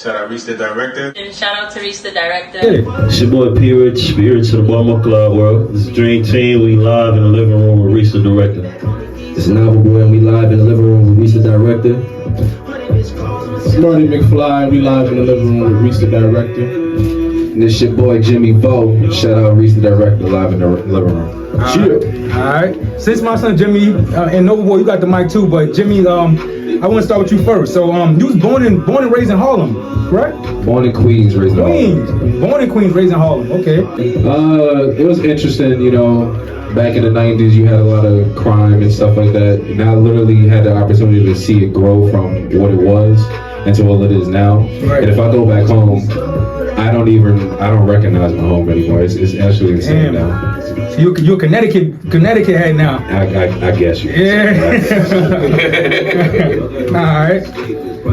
Shout out Reese the director. And shout out to Reese the director. It's your boy P Rich, Spirit to the Bummer Club World. This is Dream Team. We live in the living room with Reese the director. This is Novel Boy, and we live in the living room with Reese the director. It's Marty McFly, we live in the living room with Reese the director. And this your boy Jimmy Vo. Shout out Reese the director, live in the living room. Alright. Since my son Jimmy and Noble Boy, you got the mic too, but Jimmy, I want to start with you first. So you was born and raised in Harlem, correct? Born in Queens, raised in Harlem. Born in Queens, raised in Harlem. Okay. It was interesting, you know. Back in the 90s, you had a lot of crime and stuff like that. And I literally had the opportunity to see it grow from what it was into what it is now. Right. And if I go back home, I don't recognize my home anymore. It's actually insane now. So you're Connecticut head now. I guess you. Yeah. All right.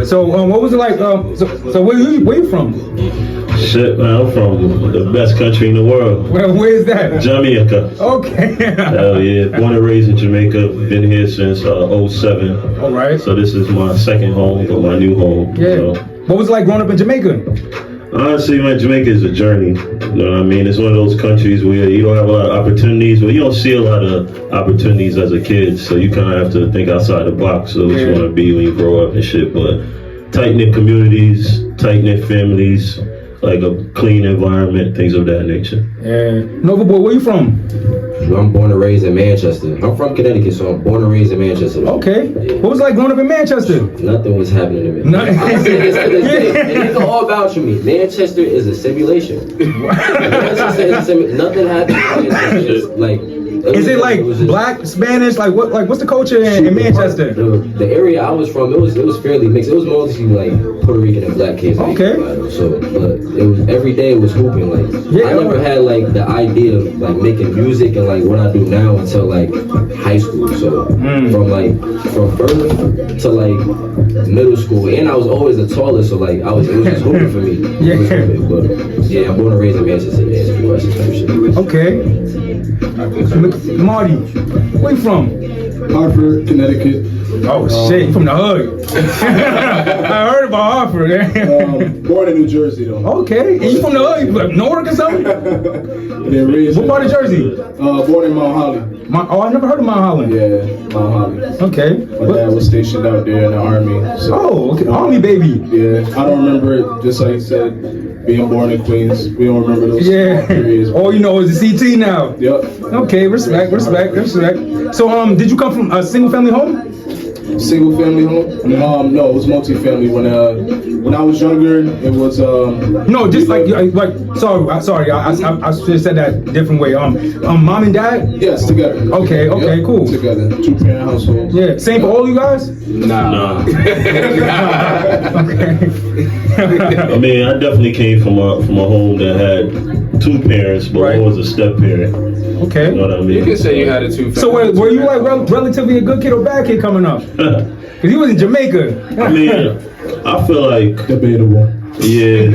So what was it like? So where you from? Shit, man, I'm from the best country in the world. Well, where's that? Jamaica. Okay. Hell yeah. Born and raised in Jamaica. Been here since 07. All right. So this is my second home, or my new home. Yeah. So. What was it like growing up in Jamaica? Honestly, man, Jamaica is a journey. You know what I mean? It's one of those countries where you don't have a lot of opportunities, but you don't see a lot of opportunities as a kid. So you kind of have to think outside the box of what you want to be when you grow up and shit. But tight-knit communities, tight-knit families, like a clean environment, things of that nature. Yeah. Nova Boy, where you from? I'm born and raised in Manchester. I'm from Connecticut, so I'm born and raised in Manchester. Okay. Yeah. What was it like growing up in Manchester? Nothing was happening to me. Nothing. I say this to this day, and it's all about you. Manchester is a simulation. Manchester is a simulation. Nothing happens. It's like. Is it like black, Spanish? Like what's the culture in Manchester? The area I was from, it was fairly mixed. It was mostly like Puerto Rican and black kids. Okay. So, but it was every day it was hooping. Like I never had like the idea of like making music and like what I do now until like high school. So from birth to like middle school, and I was always the tallest. So like it was just hooping for me. Yeah. But yeah, I'm born and raised in Manchester. Okay. Marty, where you from? Hartford, Connecticut. Oh shit, you from the hood. I heard about Hartford. Born in New Jersey though. Okay, and you from the hood? You from Newark or something? What part of Jersey? Born in Mount Holly. I never heard of Mount Holly. Yeah, Mount Holly. Okay. My dad was stationed out there in the Army. So. Oh, okay. Army baby. Yeah, I don't remember it, just like you said, being born in Queens. We don't remember those periods. All you know is the CT now. Yep. Okay, respect. So, did you come from a single family home? Single family home? No, it was multi-family. When I was younger, it was no, just like sorry, I should have said that a different way. Mom and dad? Yes, together. Okay, yep, cool. Together, 2-parent household. Yeah, same for all you guys? Nah. Okay. I mean, I definitely came from a home that had 2 parents, but one was a step parent. Okay. You know what I mean? You can say you had a 2 So were you like relatively a good kid or bad kid coming up? Because he was in Jamaica. I mean, I feel like debatable. Yeah,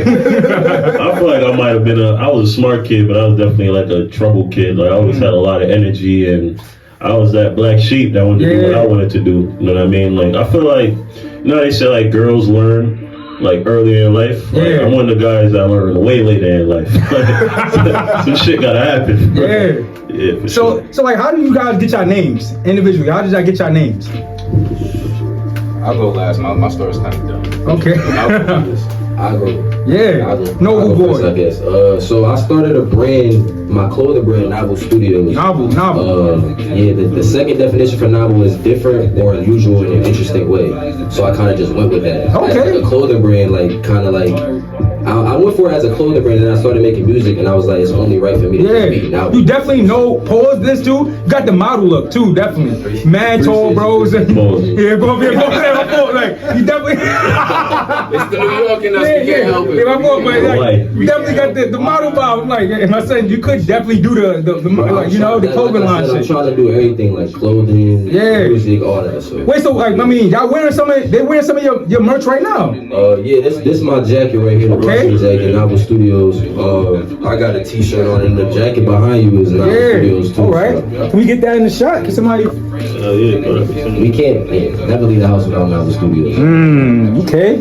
I feel like I might have been I was a smart kid, but I was definitely like a trouble kid. Like I always had a lot of energy, and I was that black sheep that wanted to do what I wanted to do. You know what I mean? Like I feel like, you know how they say like girls learn like earlier in life. Like, I'm one of the guys that learned way later in life. Some shit gotta happen. Yeah. So like, how do you guys get your names individually? How did y'all get your names? I'll go last. My story's kind of dumb. Okay. I'll go. Noble Boy. First, I guess. So I started a brand, my clothing brand, Novel Studios. Novel. The second definition for novel is different or unusual in an interesting way. So I kind of just went with that. Okay. As like a clothing brand, like kind of like. I went for it as a clothing brand, and I started making music, and I was like, it's only right for me to just be now. You definitely know. Pause this too. You got the model look too, definitely. Mad tall bros. Like you definitely. It's the New York and us. We can't help it. You definitely got the model vibe. I'm like, and I said you could definitely do the clothing line shit. I'm trying to do everything like clothing, music, all that. So. Wait, so like, I mean, y'all wearing some of your merch right now? This is my jacket right here. Okay. Jacket, Novel Studios. I got a T-shirt on, and the jacket behind you is Novel Studios too. All right. So. Can we get that in the shot? Can somebody? We can't never leave the house without Novel Studios. Okay.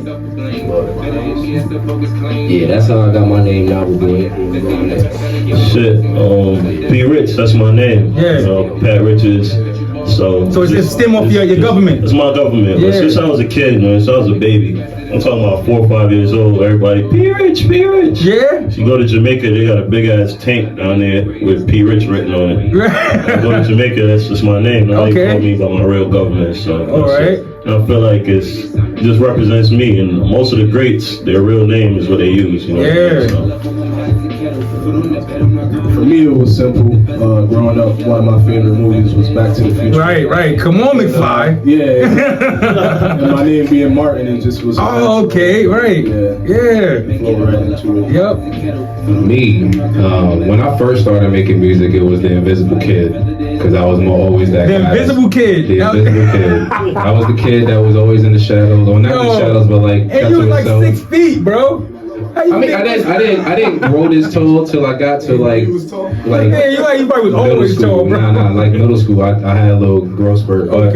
Yeah, that's how I got my name now. We're doing it. Shit, P. Rich, that's my name. Yeah. Pat Richards. So it's stem off your government. It's my government. Yeah. But since I was a kid, man, since I was a baby, I'm talking about 4 or 5 years old, everybody, P. Rich, P. Rich. Yeah. If you go to Jamaica, they got a big ass tank down there with P. Rich written on it. I go to Jamaica, that's just my name. Now they call me by my real government. So all right. And I feel like it just represents me, and most of the greats, their real name is what they use. You know For me, it was simple. Growing up, one of my favorite movies was Back to the Future. Right. Come on, McFly. Yeah. And my name being Martin, it just was. Oh, okay, right. Yeah. Flow right into it. Yep. Me, when I first started making music, it was The Invisible Kid, because I was always that The guy. Invisible Kid. The Invisible Kid. I was the kid that was always in the shadows, or not the shadows, but like. And you was like himself. 6 feet, bro. I mean, I didn't grow this tall till I got to like Yeah, you probably was middle always school. tall, bro. Nah, like middle school, I had a little growth spurt. But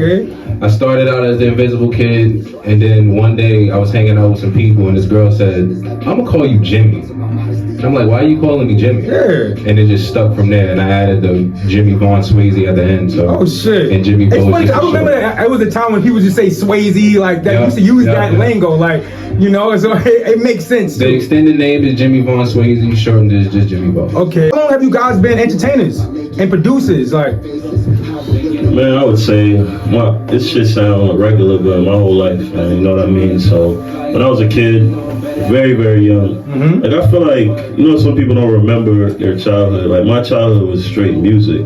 I started out as the Invisible Kid, and then one day I was hanging out with some people, and this girl said, "I'm gonna call you Jimmy." And I'm like, "Why are you calling me Jimmy?" Yeah. And it just stuck from there, and I added the Jimmy Vaughn Swayze at the end. So Oh shit! And Jimmy It's Vaughn. funny, I remember that it was a time when people just say Swayze like that. Used to use that lingo, like so it makes sense. The extended name is Jimmy Vaughn Swayze. Shortened is just Jimmy Vaughn. Okay. How long have you guys been entertainers and producers? Like, Man, I would say this shit sound regular, but my whole life, man. You know what I mean? So when I was a kid, very, very young, like I feel like, some people don't remember their childhood. Like my childhood was straight music.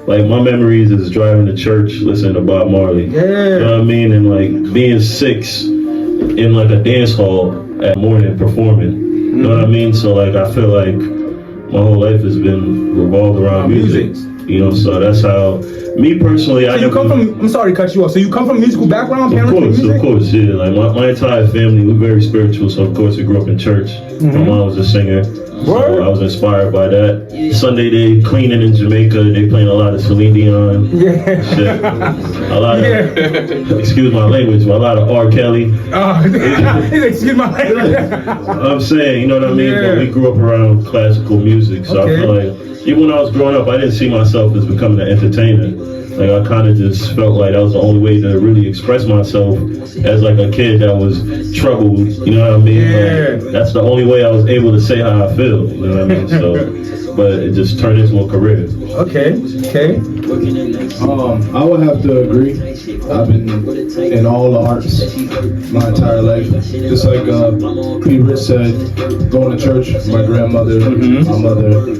Like my memories is driving to church, listening to Bob Marley. Yeah. You know what I mean? And like being 6 in like a dance hall at morning performing. You know what I mean? So like I feel like my whole life has been revolved around music. So that's how me personally. So you come from? I'm sorry to cut you off. So you come from a musical background, parents? Of course, yeah. Like my entire family, we're very spiritual. So of course, we grew up in church. My mom was a singer. So I was inspired by that. Sunday they cleaning in Jamaica. They playing a lot of Celine Dion. Yeah. Shit. A lot of, excuse my language, but a lot of R. Kelly. Excuse my language. I'm saying, you know what I mean? Yeah. But we grew up around classical music. So I feel like, even when I was growing up, I didn't see myself as becoming an entertainer. Like I kind of just felt like that was the only way to really express myself as like a kid that was troubled. You know what I mean? Yeah. Like, that's the only way I was able to say how I feel. You know what I mean? So, but it just turned into a career. Okay. I would have to agree. I've been in all the arts my entire life. Just like P. Rich said, going to church, my grandmother, my mother,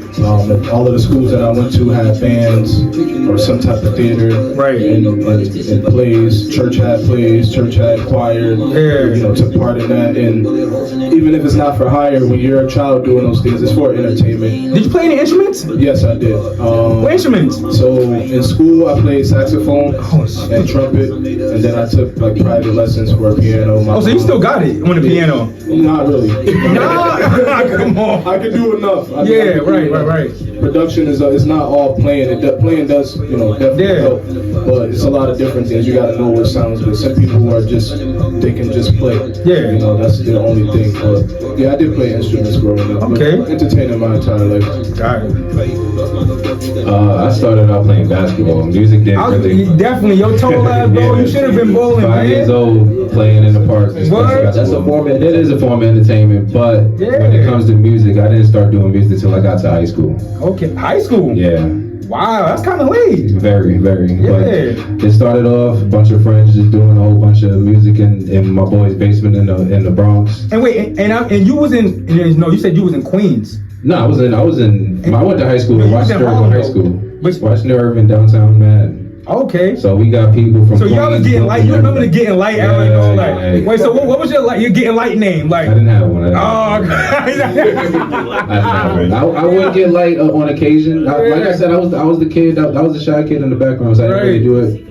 all of the schools that I went to had bands or some type of theater. Right. And plays. Church had choir. Took part in that. And even if it's not for hire, when you're a child doing those things, it's for entertainment. Did you play any instruments? Yes, I did. What instruments? So in school, I played saxophone and trumpet, and then I took like private lessons for piano. So you still got it on the piano? Not really. Nah, come on. I can do enough. Right. Production is it's not all playing. Playing does definitely help, but it's a lot of different things. You got to know what sounds good. Some people who are they can just play. Yeah. That's their only thing. But yeah, I did play instruments growing up. Okay. Entertaining my entire life. Got it. I started out playing basketball. Music didn't really. Definitely, your tall ass, bro. You should have been bowling, 5 years old, playing in the park. That's a form of It is a form of entertainment, but when it comes to music, I didn't start doing music until I got to high school. Okay, high school? Yeah. Wow, that's kind of late. Very. Yeah. But it started off a bunch of friends just doing a whole bunch of music in my boy's basement in the Bronx. And wait, and you was in? No, you said you was in Queens. No, I went to high school in Washington Irving High School. Washington Irving, downtown Manhattan. Okay. So we got people from. So y'all was getting light. You remember the Getting Light era? Yeah. Wait, so what was your Getting Light name? Like I didn't have one. I would get light on occasion. Like I said, I was the kid. I was the shy kid in the background, so I didn't really do it.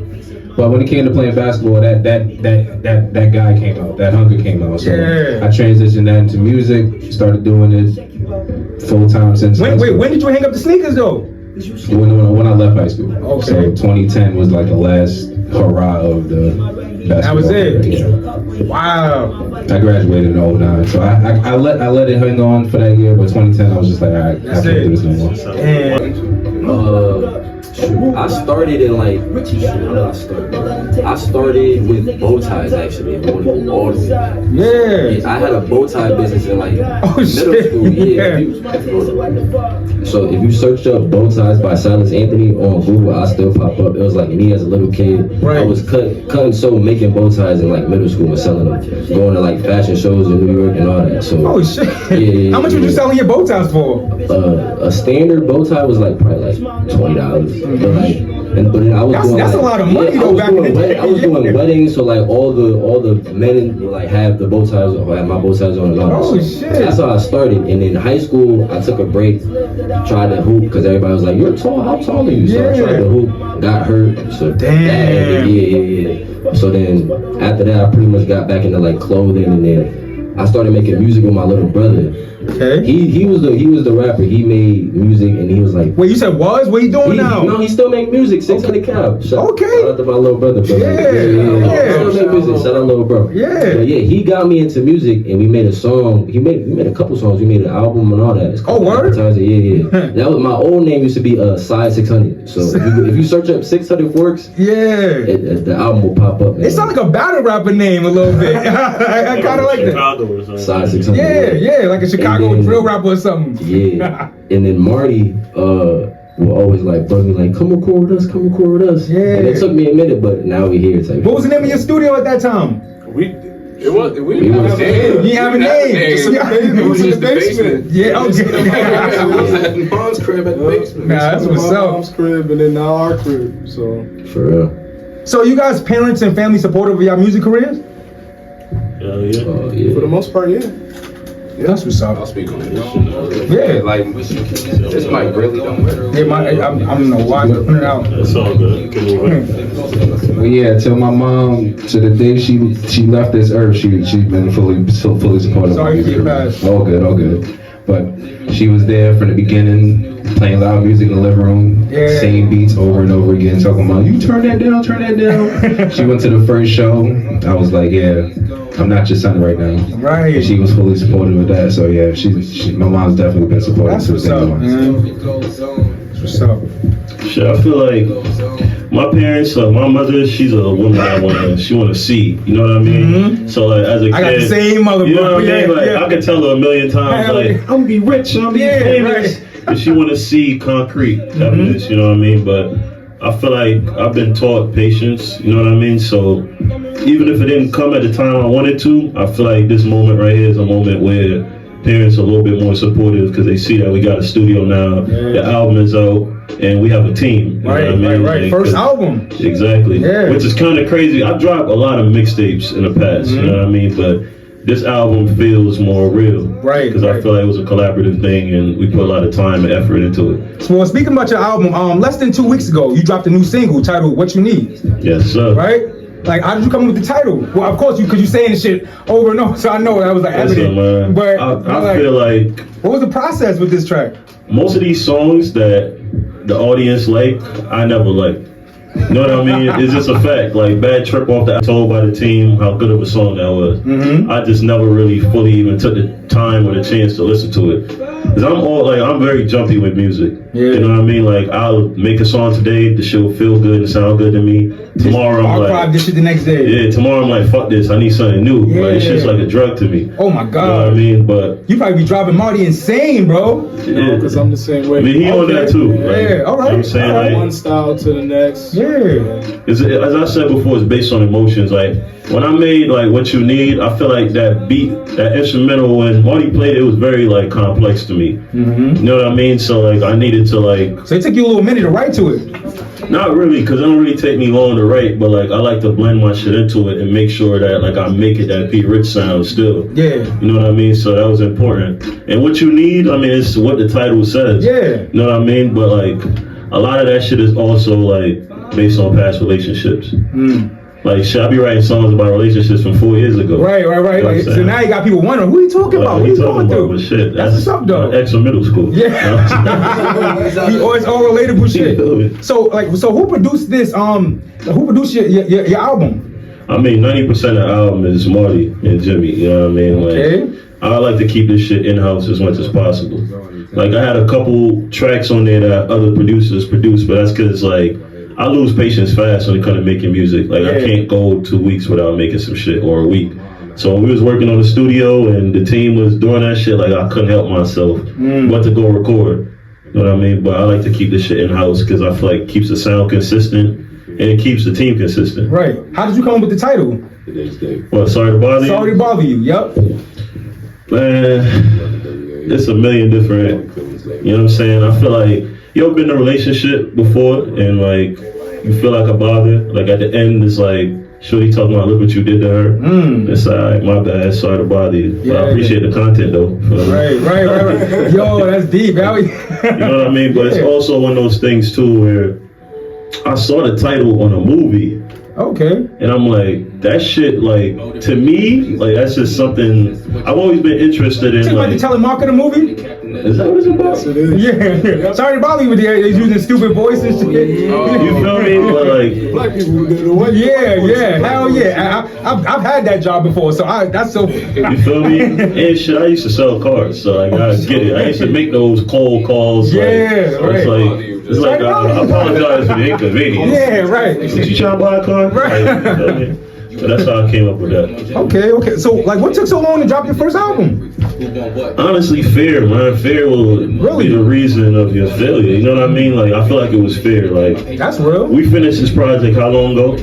But when it came to playing basketball, that guy came out. That hunger came out. So I transitioned that into music. Started doing it full time since. When did you hang up the sneakers though? When I left high school. Okay. So 2010 was like the last hurrah of the basketball. That was it? Yeah. Wow. I graduated in 09, so I let it hang on for that year, but 2010 I was just like, all right, I can't do this no more. And Shoot, I started in like, how did I start? I started with bow ties actually. I want to go all the way back. yeah. I had a bow tie business in like middle shit. school. Yeah. So if you search up bow ties by Silas Anthony on Google, I still pop up. It was like me as a little kid. Right. I was cutting so making bow ties in like middle school and selling them, going to like fashion shows in New York and all that. So Oh shit. Yeah, How much were you selling your bow ties for? a standard bow tie was like probably like $20. But then I was doing That's like, a lot of money I though was back in the doing day. I was doing weddings, so like all the men would like have the bow ties or have my bow ties on and all that. Oh, So shit. that's how I started. And in high school, I took a break, tried to hoop because everybody was like, "You're tall. How tall are you?" So I tried to hoop, got hurt. So Damn. yeah. So then after that, I pretty much got back into like clothing, and then I started making music with my little brother. Okay. He was the rapper. He made music, and he was like. Wait, you said was? What you doing now? No, he still make music. 600 Cal. Shout out to my little brother. Bro. Yeah. Still make music. Shout out little bro. Yeah. But yeah, he got me into music, and we made a song. We made a couple songs. We made an album and all that. It's called word? Advertiser. Yeah. That was my old name. Used to be Size 600. So if you search up 600 Forks, Yeah. the album will pop up. Man. It sounds like a battle rapper name a little bit. I kind of like that. Chicago or something. Size 600. Yeah, like a Chicago And then- drill rapper or something. Yeah. And then Marty will always like bug me like, come record with us. Yeah. And it took me a minute, but now we here. Type What was the name of your studio at that time? We didn't was- have a name. You have a name. It was just the basement. Yeah, It was okay. at Mom's crib at the basement. Nah, that's what's my up. mom's crib and then now our crib. So For real. So you guys parents and family supportive of your music careers? Hell yeah. Oh for yeah. the most part, yeah. That's what's up. I'll speak on it. Yeah. Like, this mic really don't work. Yeah, I don't know why, but put it out. That's all good. Can move it. Well, yeah, till my mom, to the day she left this earth, she's been fully supportive. Sorry of to me. get past. All good. But she was there from the beginning, playing loud music in the living room, Yeah. same beats over and over again, talking about, you turn that down. She went to the first show. I was like, yeah, I'm not your son right now. Right. And she was fully supportive of that. So yeah, my mom's definitely been supportive. That's what's since day up, one. man. That's what's up. Shit, I feel like my parents, my mother, she's a woman that she want to see. You know what I mean? So like as a kid, I got the same mother, you know bro. what I mean? Yeah, Like yeah. I could tell her a million times, Hell like yeah. I'm gonna be rich, I'm gonna be famous, and she want to see concrete evidence. You know what I mean? But I feel like I've been taught patience. You know what I mean? So even if it didn't come at the time I wanted to, I feel like this moment right here is a moment where parents are a little bit more supportive because they see that we got a studio now, the album is out, and we have a team. You know what I mean? Right. Like, First 'cause- album. Exactly. Yeah. Which is kind of crazy. I dropped a lot of mixtapes in the past, you know what I mean? But this album feels more real. Right, Because I feel like it was a collaborative thing and we put a lot of time and effort into it. So well, speaking about your album, less than 2 weeks ago, you dropped a new single titled "What You Need," Yes, sir. right? Like, how did you come up with the title? Well, of course, because you saying this shit over and over, so I know that was like Listen, evident. man. But I feel like what was the process with this track? most of these songs that the audience like, I never liked. You know what I mean? It's just a fact. Like Bad Trip off the told by the team how good of a song that was. I just never really fully even took the time or the chance to listen to it. Cause I'm very jumpy with music. Yeah. You know what I mean? Like I'll make a song today, the shit will feel good and sound good to me. Tomorrow I'm Archive like, this shit the next day. yeah. Tomorrow I'm like, fuck this. I need something new. Like it's just Yeah. like a drug to me. Oh my You know what god. I mean? But You probably be driving Marty insane, bro. yeah. Because I'm the same way. I mean, he on that too. Like, Yeah, all you know what I'm right, saying? all right. Like, One style to the next. Yeah. as I said before, it's based on emotions. Like when I made like What You Need, I feel like that beat, that instrumental when Marty played it was very like complex to me. You know what I mean? So like I needed to like, So it took you a little minute to write to it. not really, because it don't really take me long to write, but like I like to blend my shit into it and make sure that like I make it that P. Rich sound still. Yeah. You know what I mean? So that was important. And What You Need, I mean, it's what the title says. Yeah. You know what I mean? But like a lot of that shit is also like based on past relationships. Like, shit, I be writing songs about relationships from 4 years ago. Right. You know what I'm Like, so saying? now you got people wondering, who you talking about? What you going through? But shit, That's what's up, though. Ex from middle school. Yeah. It's all relatable shit. So who produced this? Who produced your album? I mean, 90% of the album is Marty and Jimmy. You know what I mean? Like, Okay. I like to keep this shit in-house as much as possible. Like, I had a couple tracks on there that other producers produced, but that's because, like, I lose patience fast when it comes to making music. Like, I can't go 2 weeks without making some shit, or a week. So when we was working on the studio and the team was doing that shit, like, I couldn't help myself but to go record. You know what I mean? But I like to keep this shit in-house because I feel like it keeps the sound consistent and it keeps the team consistent. Right. How did you come up with the title? Well, Sorry to Bother You? Sorry to Bother You, yep. Man, it's a million different, you know what I'm saying? I feel like, you ever been in a relationship before and like, you feel like a bother? Like at the end, it's like, shorty talking about, look what you did to her. It's like, my bad, sorry to bother you. But I appreciate the content though. Right. Yo, that's deep, man. You know what I mean? But it's also one of those things too where I saw the title on a movie. Okay. And I'm like, that shit, like, to me, like, that's just something I've always been interested in. Is it like the telemarketer movie? Is that what it's about? Yeah. Sorry to bother you with they're using stupid voices. You feel me? But like, Black people did it. Yeah. Hell yeah. I've had that job before, so that's so. you feel me? And shit, I used to sell cars, so like, I get it. I used to make those cold calls. Yeah, right. It's like, I apologize for the inconvenience. Yeah, right. Did you try to buy a car? Right. Like, you feel me? So that's how I came up with that. Okay. So, like, what took so long to drop your first album? Honestly, fear, man. Fear will be the reason of your failure. You know what I mean? Like, I feel like it was fear. Like, that's real. We finished this project how long ago?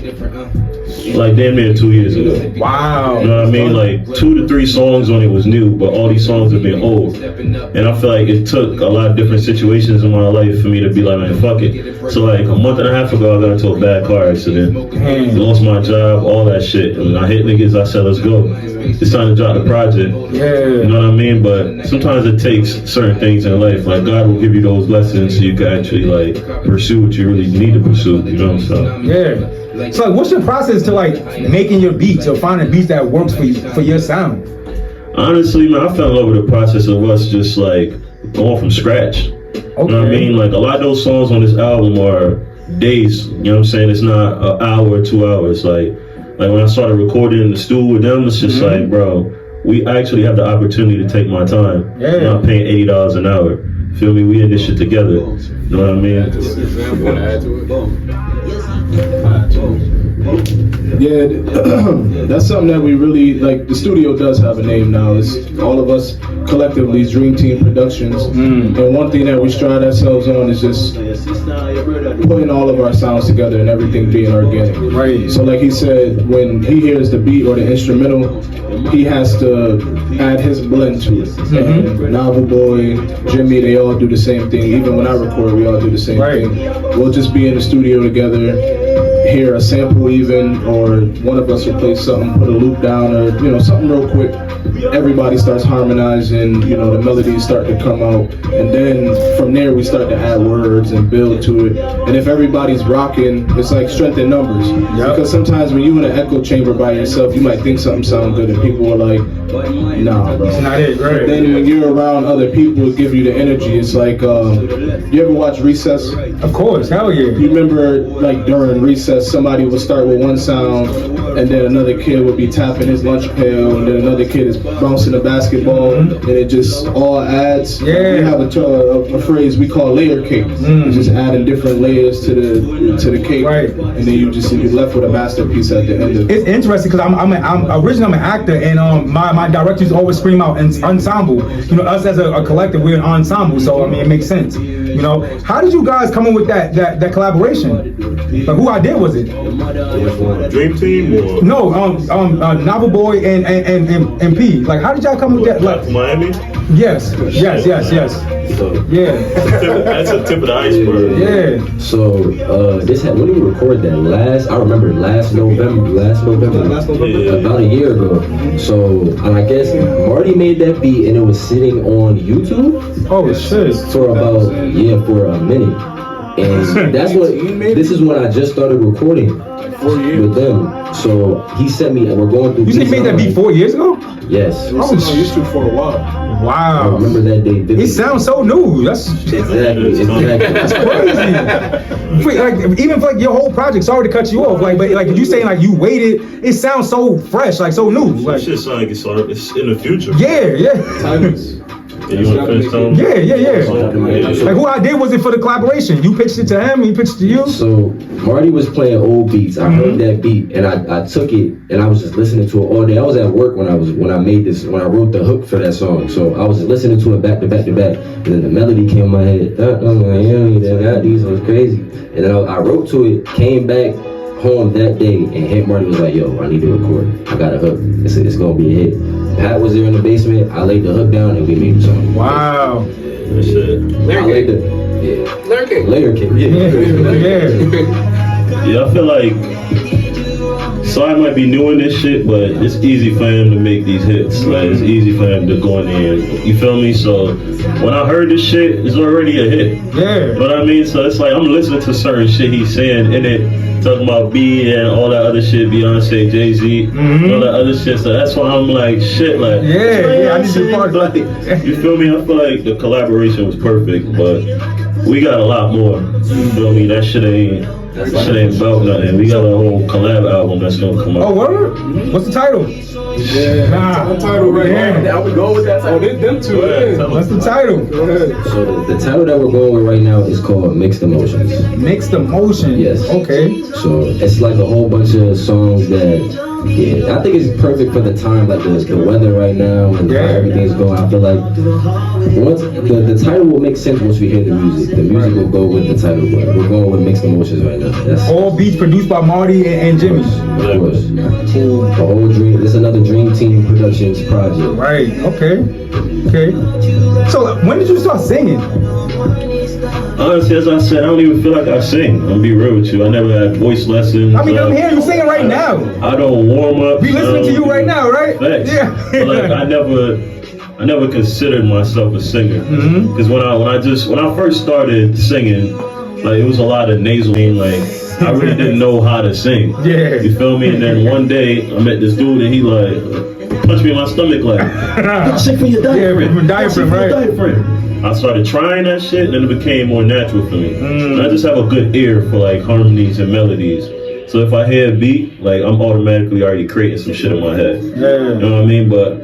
Like damn near 2 years ago. Wow. You know what I mean? Like 2 to 3 songs on it was new, but all these songs have been old. And I feel like it took a lot of different situations in my life for me to be like, man, fuck it. So like a month and a half ago, I got into a bad car accident. Lost my job, all that shit. And I hit niggas, I said, let's go. It's time to drop the project. Yeah. You know what I mean? But sometimes it takes certain things in life. Like God will give you those lessons so you can actually like pursue what you really need to pursue. You know what I'm saying? Yeah. So like, what's your process to like making your beats or finding beats that works for you, for your sound? Honestly, man, I fell in love with the process of us just like going from scratch. Okay. You know what I mean? Like a lot of those songs on this album are days. You know what I'm saying? It's not an hour or 2 hours. Like when I started recording in the studio with them, it's just like, bro, we actually have the opportunity to take my time. Yeah. I'm not paying $80 an hour. Feel me? We in this shit together. You know what I mean? You want to add to it? Yeah, that's something that we really like. The studio does have a name now. It's all of us collectively, Dream Team Productions. And one thing that we strive ourselves on is just putting all of our sounds together and everything being organic. Right. So like he said, when he hears the beat or the instrumental, he has to add his blend to it. And Novel Boy, Jimmy, they all do the same thing. Even when I record, we all do the same thing. We'll just be in the studio together, hear a sample even, or one of us will play something, put a loop down, or something real quick. Everybody starts harmonizing, the melodies start to come out, and then from there we start to add words and build to it. And if everybody's rocking, it's like strength in numbers. Because sometimes when you're in an echo chamber by yourself, you might think something sounds good, and people are like, nah, bro. It's not it, right? But then when you're around other people, it give you the energy. It's like, you ever watch Recess? Of course, hell yeah. You remember, like during Recess, somebody would start with one sound, and then another kid would be tapping his lunch pail, and then another kid is bouncing a basketball, and it just all adds. Yeah. We have a phrase we call layer cake. Just adding different layers to the cake, and then you're left with a masterpiece at the end of it. It's interesting because I'm originally an actor, and my directors always scream out ensemble. Us as a collective, we're an ensemble, so I mean it makes sense. How did you guys come up with that collaboration? Like, who idea was it? Dream Team or? No, Novel Boy and P. Like, how did y'all come with that? Like, Miami? Yes. So, yeah. That's a tip of the iceberg. Yeah. So when did we record that? I remember last November, about a year ago. So I guess Marty made that beat and it was sitting on YouTube. Oh shit. For a minute. And this is when I just started recording 4 years. with them. So he sent me, and we're going through. You said you made that beat 4 years ago? Yes. I was used to for a while. I Wow. remember that day vividly. It sounds so new. That's Exactly. That's crazy. Like even for like your whole project. Sorry to cut you off. Like, but like you saying like you waited. It sounds so fresh, like so new. That Like shit sound like it's in the future. yeah. Timeless. You want to finish something? Yeah. Like who idea was it for the collaboration? You pitched it to him. He pitched it to you. So Marty was playing old beats. I heard that beat and I took it and I was just listening to it all day. I was at work when I wrote the hook for that song. So I was listening to it back to back to back. And then the melody came in my head. These was crazy. And then I wrote to it, came back home that day and hit Marty was like, yo, I need to record. I got a hook. It's gonna be a hit. Pat was there in the basement. I laid the hook down and we made the song. Wow. That shit. I laid the Layer Cake. Yeah, I feel like Sly might be new in this shit, but it's easy for him to make these hits. Like it's easy for him to go in there. You feel me? So when I heard this shit, it's already a hit. Yeah. But I mean, so it's like I'm listening to certain shit he's saying in it, talking about B and all that other shit, Beyonce, Jay-Z, all that other shit. So that's why I'm like, shit, like Yeah, I need your part. like, you feel me? I feel like the collaboration was perfect, but we got a lot more. You feel me? That shit ain't about nothing. We got a whole collab album that's gonna come out. Oh, word? What's the title? Yeah. Nah. Title right Yeah. now. Are we going with that title? Oh, them two. Yeah. What's the title? Go ahead. So the title that we're going with right now is called Mixed Emotions. Mixed Emotion. Yes. Okay. So it's like a whole bunch of songs that, yeah, I think it's perfect for the time, like the weather right now and how everything's going. I feel like once the title will make sense once we hear the music. The music will go with the title, but we're going with Mixed Emotions right now. That's All beats produced by Marty and Jimmy. of course. The whole dream. It's another Dream Team Productions project. Right. Okay. So when did you start singing? Honestly, as I said, I don't even feel like I sing. I'm gonna be real with you. I never had voice lessons. I mean, I'm hearing you singing right now. I don't warm up. We listening to you right now, right? Facts. Yeah. But like I never considered myself a singer. Because when I first started singing, like it was a lot of nasal. Like I really didn't know how to sing. Yeah. You feel me? And then one day I met this dude and he like punched me in my stomach like, sing for your diaphragm. Yeah, from diaphragm, right? Diaphragm. I started trying that shit and then it became more natural for me. And I just have a good ear for like harmonies and melodies. So if I hear a beat, like I'm automatically already creating some shit in my head. Yeah. You know what I mean? But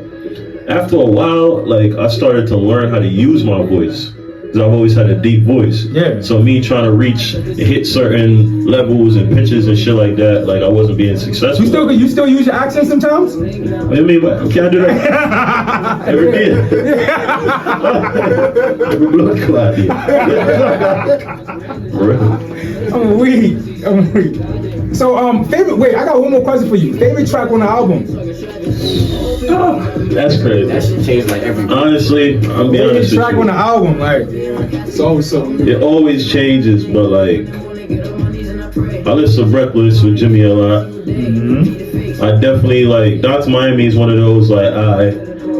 after a while, like I started to learn how to use my voice. Because I've always had a deep voice. Yeah. So me trying to reach and hit certain levels and pitches and shit like that, like I wasn't being successful. You still use your accent sometimes? What do you mean? Can I do that? Every kid. Every blood clot. I'm weak. So favorite. Wait, I got one more question for you. Favorite track on the album? That's crazy. That should change like every. Honestly, I'm being Favorite honest with track you. on the album, like. It's always something new. It always changes, but like I listen to Breathless with Jimmy a lot. I definitely like Dr. Miami is one of those like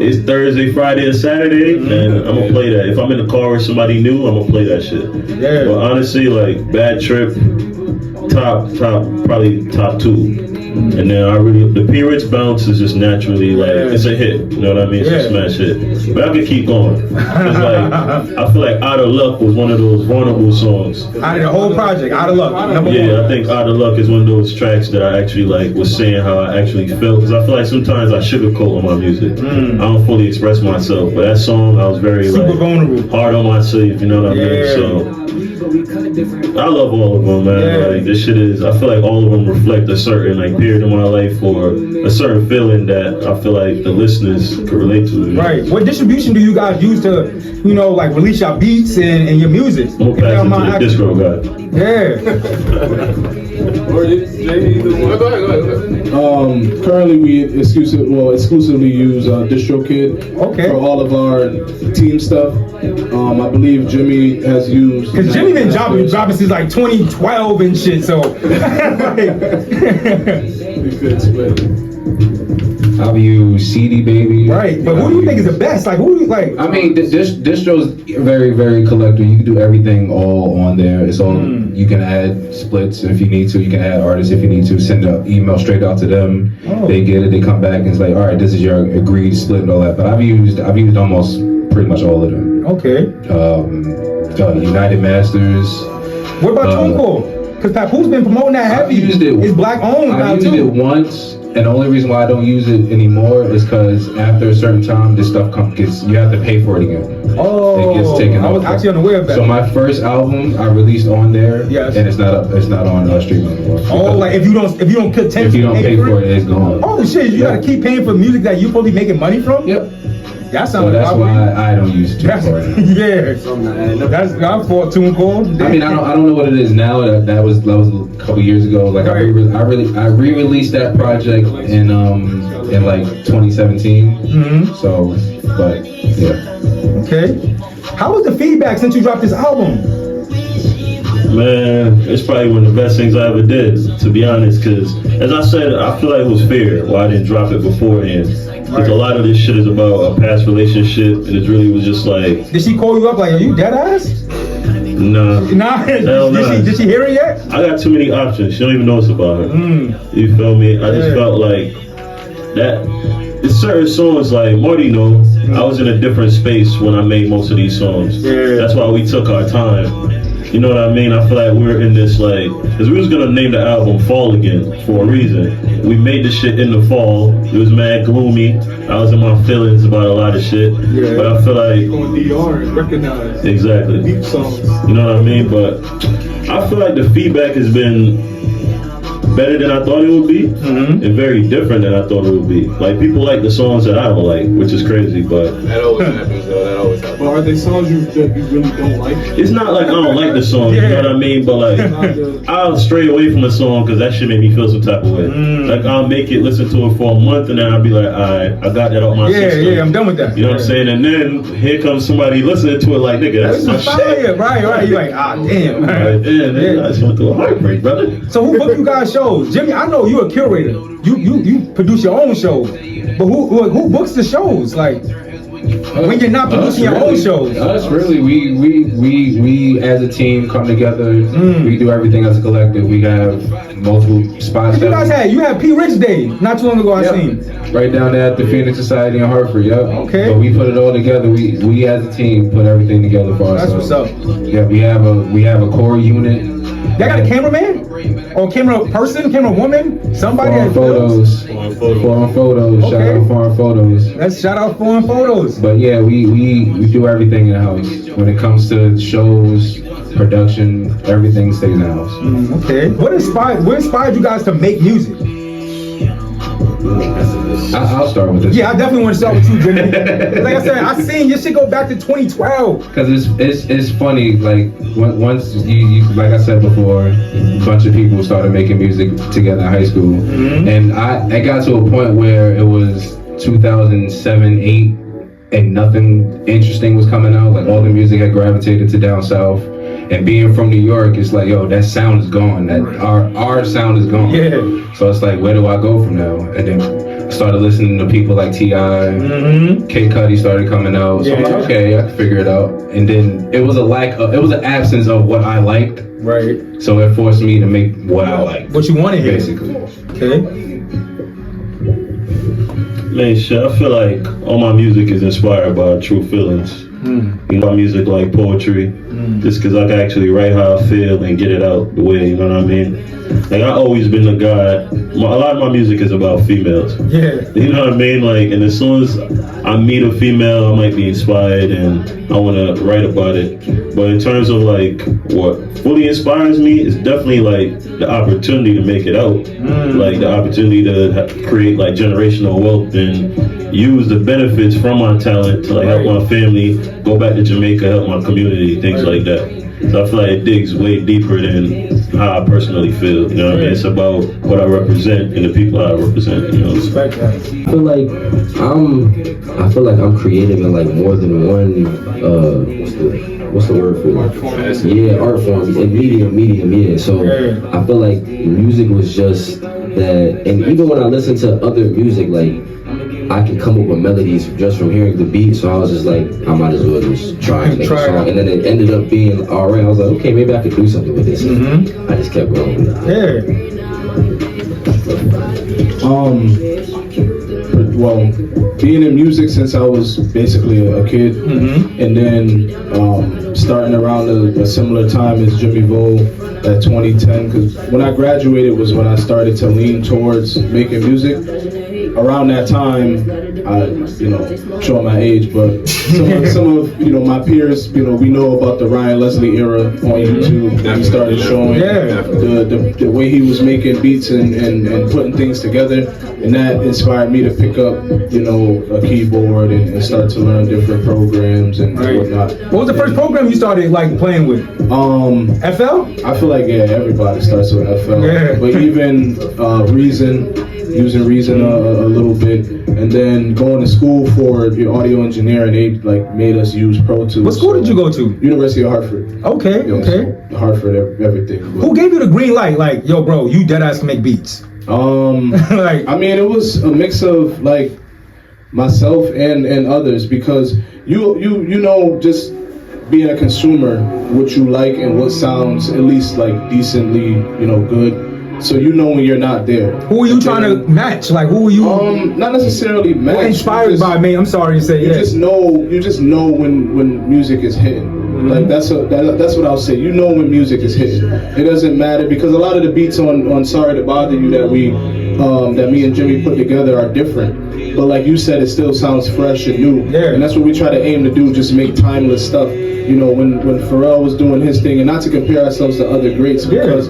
it's Thursday, Friday, and Saturday, and I'm gonna play that. If I'm in the car with somebody new, I'm gonna play that shit. Yeah. But honestly, like Bad Trip, probably top two. And then the P-Rich bounce is just naturally like it's a hit. You know what I mean? It's a smash hit. But I could keep going. It's like I feel like Out of Luck was one of those vulnerable songs. Out of the whole project, Out of Luck, number one. I think Out of Luck is one of those tracks that I actually like was saying how I actually felt. Because I feel like sometimes I sugarcoat on my music. I don't fully express myself. But that song, I was very Super like vulnerable. hard on myself. You know what I mean? So I love all of them, man. Like this shit is. I feel like all of them reflect a certain like period of my life or a certain feeling that I feel like the listeners could relate to. You know? Right. What distribution do you guys use to, like release your beats and your music? I'm gonna pass it to the disco guy. Yeah. Or go ahead. Currently we exclusively use DistroKid for all of our team stuff. I believe Jimmy has used. Cause Jimmy been dropping since like 2012 and shit. So. We could split. I've used CD Baby. Right, but who do you think is the best? Like, who do you like? I mean, this distro's very, very collective. You can do everything all on there. It's all you can add splits if you need to. You can add artists if you need to. Send an email straight out to them. They get it. They come back and it's like, all right, this is your agreed split and all that. But I've used almost pretty much all of them. Okay. United Masters. What about TuneCore? Because Papoose been promoting that heavy. I've used it. It's black owned now I've too. used it once, and the only reason why I don't use it anymore is because after a certain time, this stuff you have to pay for it again. Oh, it gets taken I was off. actually unaware of that. So my first album I released on there, yes. and it's not on streaming anymore. Oh, like if you don't pay for it, it's gone. Oh shit, you gotta keep paying for music that you supposed to be making money from? Yep. That sounds So that's why I don't use TuneCore. Yeah, that's I fought TuneCore. I mean, I don't know what it is now. That was a couple years ago. Like I re-released that project in like 2017. Mm-hmm. So, but yeah. Okay. How was the feedback since you dropped this album? Man, it's probably one of the best things I ever did, to be honest, because as I said, I feel like it was fair why I didn't drop it beforehand. Because a lot of this shit is about a past relationship, and it really was just like... Did she call you up like, are you dead ass? Nah. Nah. Did she hear it yet? I got too many options. She don't even know it's about her. You feel me? I just felt like that... It's certain songs like Marty know, I was in a different space when I made most of these songs. That's why we took our time. You know what I mean? I feel like we're in this like, because we was gonna name the album Fall Again for a reason. We made the shit in the fall. It was mad gloomy. I was in my feelings about a lot of shit. Yeah. But I feel like on DR and recognize exactly. deep songs. You know what I mean? But I feel like the feedback has been better than I thought it would be, and very different than I thought it would be. Like people like the songs that I don't like, which is crazy, but That always happens though. That always happens. But are they songs that you really don't like? it's not like I don't like the song, you know what I mean? But like, I'll stray away from the song because that shit made me feel some type of way. Like I'll make it, listen to it for a month, and then I'll be like, alright, I got that off my system. Yeah, I'm done with that. You know what I'm saying? And then here comes somebody listening to it like, nigga, that's my shit. Right. You're like, damn. Right, yeah, I just went through a heartbreak, brother. So who booked you guys shows? Jimmy, I know you're a curator. You produce your own shows. But who books the shows? Like when you're not producing your own shows. Us really, we as a team come together. We do everything as a collective. We have multiple spots. You guys had P. Rich Day not too long ago. I seen right down there at the Phoenix Society in Hartford. Yep. Okay. But we put it all together. We as a team put everything together for ourselves. That's what's up. Yeah, we have a core unit. They got a cameraman or camera woman, somebody. Foreign photos. Okay. Shout out Foreign Photos. Let's shout out Foreign Photos. But yeah, we do everything in the house. When it comes to shows, production, everything stays in the house. Okay. What inspired you guys to make music? I'll start with this. Yeah, I definitely want to start with you, Jimmy. Like I said, I seen your shit go back to 2012. Because it's funny, like once you like I said before, a bunch of people started making music together in high school, and I got to a point where it was 2007, 8, and nothing interesting was coming out. Like all the music had gravitated to down south. And being from New York, it's like, yo, that sound is gone. That our sound is gone. Yeah. So it's like, where do I go from now? And then I started listening to people like T.I., K. Cudi started coming out. So I'm like, okay, I can figure it out. And then it was an absence of what I liked. Right. So it forced me to make what I like. What you want to hear. Basically. Okay. Man, shit, I feel like all my music is inspired by true feelings. You know, my music like poetry, just because I can actually write how I feel and get it out the way, you know what I mean? Like, I've always been the guy, a lot of my music is about females. Yeah. You know what I mean? Like, and as soon as I meet a female, I might be inspired and I want to write about it. But in terms of like what fully inspires me is definitely like the opportunity to make it out. Like the opportunity to create like generational wealth and use the benefits from my talent to like help my family, go back to Jamaica, help my community, things like that. So I feel like it digs way deeper than how I personally feel. You know what I mean? It's about what I represent and the people I represent. You know. Respect that. I feel like I'm creative in like more than one. What's the word for it? Yeah, art form and medium. Yeah. So I feel like music was just that, and even when I listen to other music, like I can come up with melodies just from hearing the beat. So I was just like, I might as well just try and make a song. And then it ended up being alright. I was like, okay, maybe I could do something with this. I just kept going with it. Well, being in music since I was basically a kid, and then starting around a similar time as Jimmy Vo at 2010, because when I graduated was when I started to lean towards making music. Around that time, I, showing my age, but some of my peers, we know about the Ryan Leslie era on YouTube. He started showing the way he was making beats and putting things together, and that inspired me to pick up, a keyboard and start to learn different programs and whatnot. What was the first program you started playing with? FL? I feel like everybody starts with FL, but even using Reason a little bit, and then going to school for audio engineering. They made us use Pro Tools. What school did you go to? University of Hartford. Okay. So Hartford, everything. Who gave you the green light? Yo, bro, you dead ass can make beats. I mean, it was a mix of myself and others, because you just being a consumer, what you like and what sounds at least decently good. So when you're not there. Who are you trying to match? Who are you? Not necessarily match. Or inspired by me. I'm sorry to say. You just know when music is hitting. That's what I'll say. You know when music is hitting. It doesn't matter, because a lot of the beats on Sorry to Bother You that me and Jimmy put together are different. But like you said, it still sounds fresh and new. Yeah. And that's what we try to aim to do, just make timeless stuff. When Pharrell was doing his thing, and not to compare ourselves to other greats, because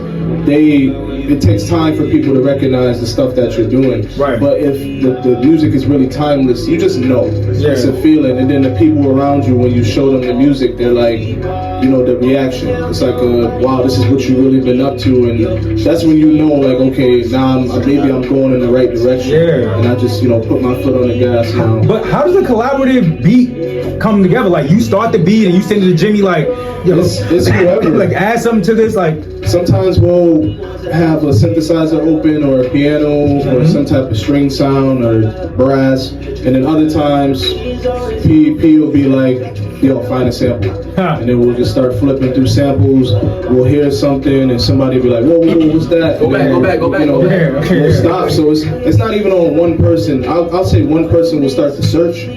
it takes time for people to recognize the stuff that you're doing. Right. But if the music is really timeless, you just know. Yeah. It's a feeling. And then the people around you, when you show them the music, they're like, the reaction. It's like, wow, this is what you really been up to. And that's when okay, now maybe I'm going in the right direction. Yeah. And I just, put my foot on the gas now. But how does a collaborative beat come together? You start the beat and you send it to Jimmy it's whoever. Add something to this, Sometimes we'll have a synthesizer open, or a piano, or some type of string sound, or brass, and then other times P will be like, yo, find a sample. And then we'll just start flipping through samples. We'll hear something and somebody be like, whoa, what's that? Go back. We'll stop. So it's not even on one person. I'll say one person will start to search,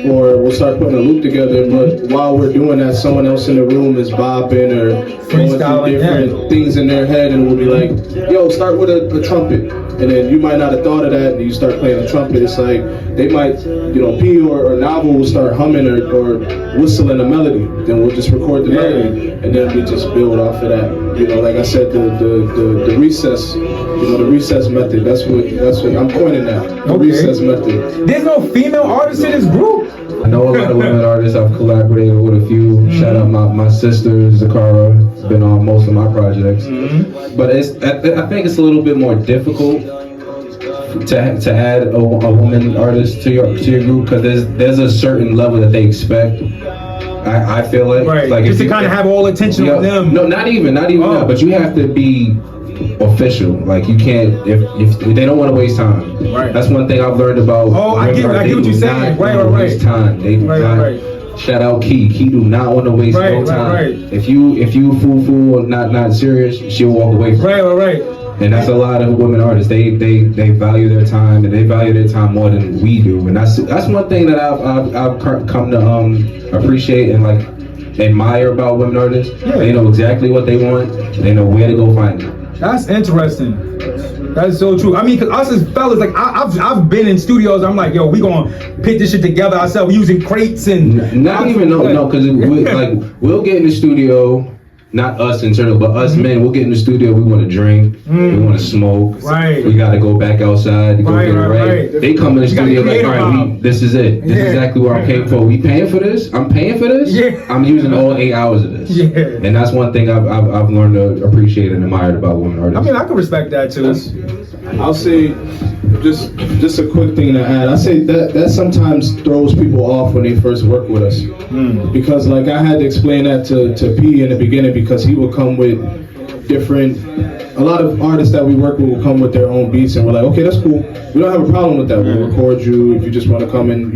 or we'll start putting a loop together, but while we're doing that, someone else in the room is bopping or going through different things in their head, and we'll be like, yo, start with a trumpet. And then you might not have thought of that, and you start playing a trumpet. It's like, they might, P or Novel will start humming or whistling a melody. Then we'll just record the melody, and then we just build off of that. Like I said, the recess, the recess method. That's what I'm pointing at. The recess method. There's no female artists in this group. I know a lot of women artists. I've collaborated with a few. Shout out my sister Zakara, been on most of my projects. But I think it's a little bit more difficult to add a woman artist to your group, because there's a certain level that they expect. I feel like just to kind of have all attention on them. No, not even that. But you have to be official. You can't if they don't want to waste time. Right. That's one thing I've learned about. I get what you're saying. Right. Waste time. They do not. Shout out Key. Key do not want to waste no time. Right. If you fool or not serious, she'll walk away from it. Right. And that's a lot of women artists. They value their time, and they value their time more than we do. And that's one thing that I've come to appreciate and admire about women artists. Yeah. They know exactly what they want. They know where to go find it. That's interesting. That's so true. I mean, cause us as fellas, I've been in studios. I'm like, yo, we gonna put this shit together ourselves. We using crates and because we'll get in the studio. Not us internal, but us men, we'll get in the studio, we want to drink, we want to smoke, we got to go back outside to go get it right. They come in the studio like, all right, this is it. This is exactly what I'm paying for. We paying for this? I'm paying for this? Yeah. I'm using all 8 hours of this. Yeah. And that's one thing I've learned to appreciate and admire about women artists. I mean, I can respect that too. I'll say, just a quick thing to add. I say that sometimes throws people off when they first work with us, because I had to explain that to P in the beginning, because he would come with different a lot of artists that we work with will come with their own beats, and we're like, okay, that's cool. We don't have a problem with that. We'll record you if you just want to come in.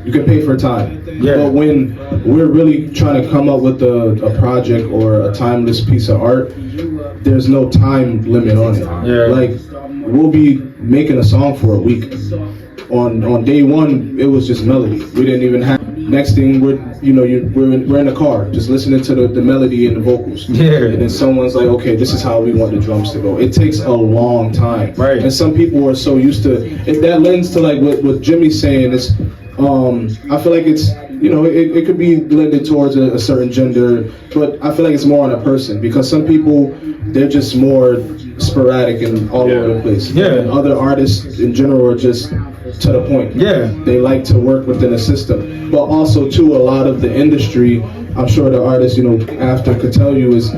You can pay for time. Yeah. But when we're really trying to come up with a project or a timeless piece of art, there's no time limit on it. Yeah. Like, we'll be making a song for a week. On day one, it was just melody. We didn't even have. Next thing, we're in the car, just listening to the melody and the vocals. Yeah. And then someone's like, okay, this is how we want the drums to go. It takes a long time. Right. And some people are so used to it. That lends to like what Jimmy's saying is, I feel like it's, it could be blended towards a certain gender, but I feel like it's more on a person, because some people, they're just more sporadic and all over the place. Yeah. And other artists in general are just to the point. Yeah. They like to work within a system. But also too, a lot of the industry, I'm sure the artists, after could tell you, is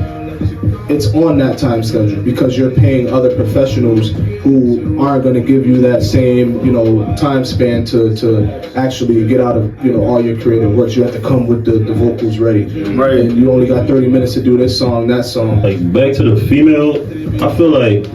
it's on that time schedule, because you're paying other professionals who aren't going to give you that same, time span to actually get out of, all your creative works. You have to come with the vocals ready. Right. And you only got 30 minutes to do this song, that song. Like, back to the female, I feel like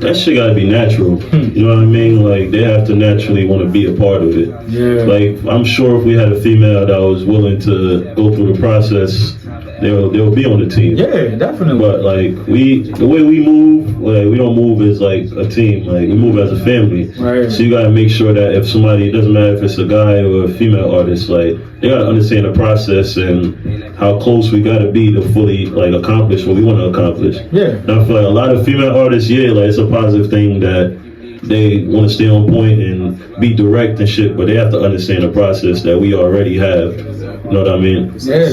that shit gotta be natural. You know what I mean? Like, they have to naturally want to be a part of it. Yeah. Like, I'm sure if we had a female that was willing to go through the process, they'll be on the team. Yeah, definitely. But like, the way we move, like, we don't move as like a team. Like, we move as a family. Right. So you gotta make sure that if somebody, it doesn't matter if it's a guy or a female artist, like, they gotta understand the process and how close we gotta be to fully like accomplish what we want to accomplish. Yeah. And I feel like a lot of female artists, like, it's a positive thing that they want to stay on point and be direct and shit, but they have to understand the process that we already have. You know what I mean? Yeah.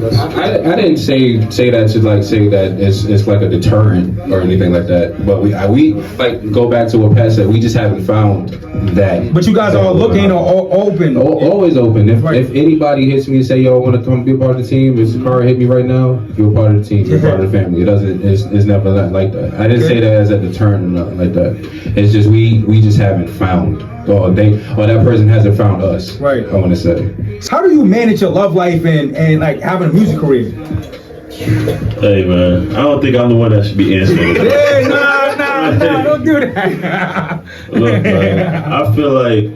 I didn't say that to like say that it's like a deterrent or anything like that. But we like go back to what Pat said. We just haven't found that. But you guys are looking or open. Always open. If anybody hits me and say, "Yo, I want to come be a part of the team," if Car hit me right now, you're a part of the team. You're part of the family. It doesn't. It's never like that. I didn't say that as a deterrent or nothing like that. It's just we just haven't found. Or that person hasn't found us. Right. I want to say. How do you manage your love life and like having a music career? Hey man, I don't think I'm the one that should be answering this. Yeah, nah, don't do that. Look, man, I feel like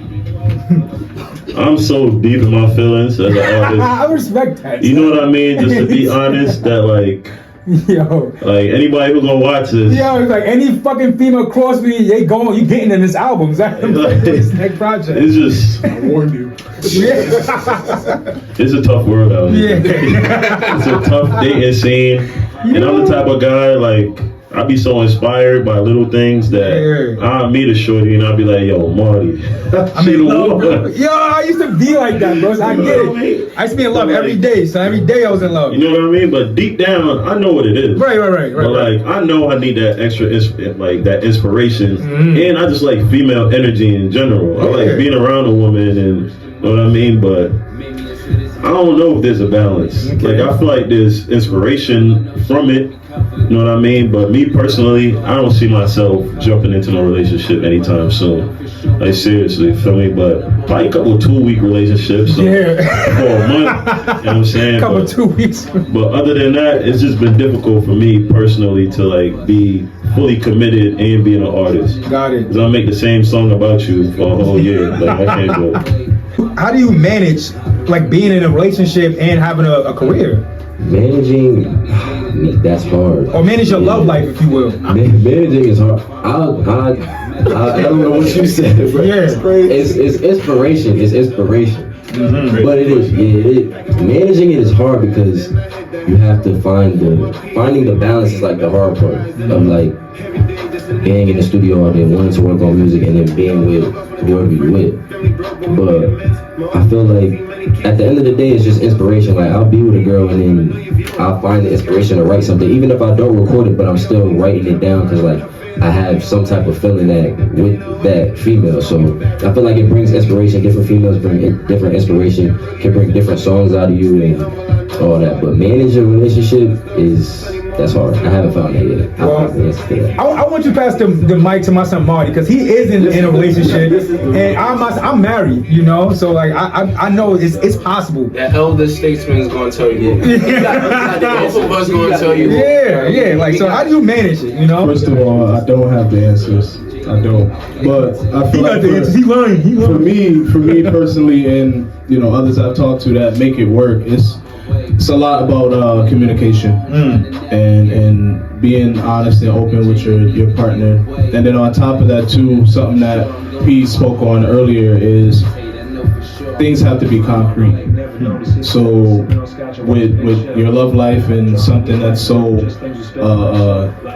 I'm so deep in my feelings as an artist. I respect that. You know what I mean? Just to be honest, that like anybody who's gonna watch this, it's like any fucking female cross me, you getting in this album. This next project. it's just, I warned you. it's a tough world out here. Yeah. It's a tough dating scene, and I'm the type of guy, like, I be so inspired by little things that I'll meet a shorty and I'll be like, yo, Marty. I'm in love, bro. Yo, I used to be like that, bro. So I get it. I used to be in love every day. So every day I was in love. You know what I mean? But deep down, I know what it is. Right. But like, I know I need that extra, that inspiration. And I just like female energy in general. I like being around a woman, and you know what I mean? But I don't know if there's a balance. Like, I feel like there's inspiration from it. You know what I mean? But me personally, I don't see myself jumping into no relationship anytime soon. Like, seriously, feel me? But probably a couple 2-week relationships. So for a month. You know what I'm saying? Couple 2 weeks. But other than that, it's just been difficult for me personally to like be fully committed and being an artist. Got it. Because I make the same song about you for a whole year. Like, I can't do it. How do you manage like being in a relationship and having a career? Managing, that's hard. Or manage your love life, if you will. Managing is hard. I don't know what you said, bro. Yeah. It's inspiration. It's inspiration. But it is. Managing it is hard because you have to finding the balance is like the hard part of like being in the studio all day, wanting to work on music, and then being with whoever you're with. But I feel like at the end of the day, it's just inspiration. Like, I'll be with a girl and then I'll find the inspiration to write something, even if I don't record it, but I'm still writing it down because like I have some type of feeling that with that female. So I feel like it brings inspiration. Different females bring different inspiration, can bring different songs out of you, and all that. But manage a relationship that's hard. I haven't found that yet. I want you to pass the mic to my son Marty because he is in a relationship, and I'm married, you know. So like I know it's possible. The elder statesman is gonna tell you. Both of us gonna tell you. Yeah. Like, so how do you manage it? You know. First of all, I don't have the answers. I don't. But I feel like he learned. For me personally, and you know others I've talked to that make it work, it's a lot about communication and being honest and open with your partner. And then on top of that too, something that P spoke on earlier is things have to be concrete. So with your love life and something that's so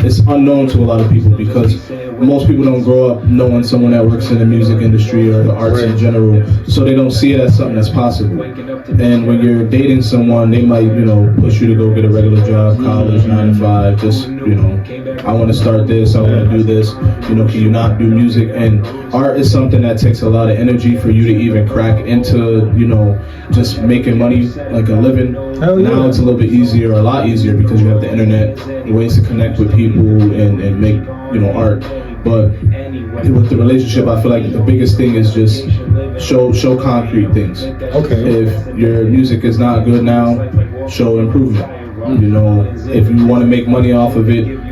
it's unknown to a lot of people because most people don't grow up knowing someone that works in the music industry or the arts in general, so they don't see it as something that's possible. And when you're dating someone, they might, you know, push you to go get a regular job, college, 9 to 5, just, you know, I want to start this, I want to do this, you know, can you not do music? And art is something that takes a lot of energy for you to even crack into, you know, just making money, like a living. Now it's a little bit easier, a lot easier, because you have the internet, ways to connect with people and make, you know, art. But with the relationship, I feel like the biggest thing is just show concrete things. Okay. If your music is not good now, show improvement. You know, if you want to make money off of it,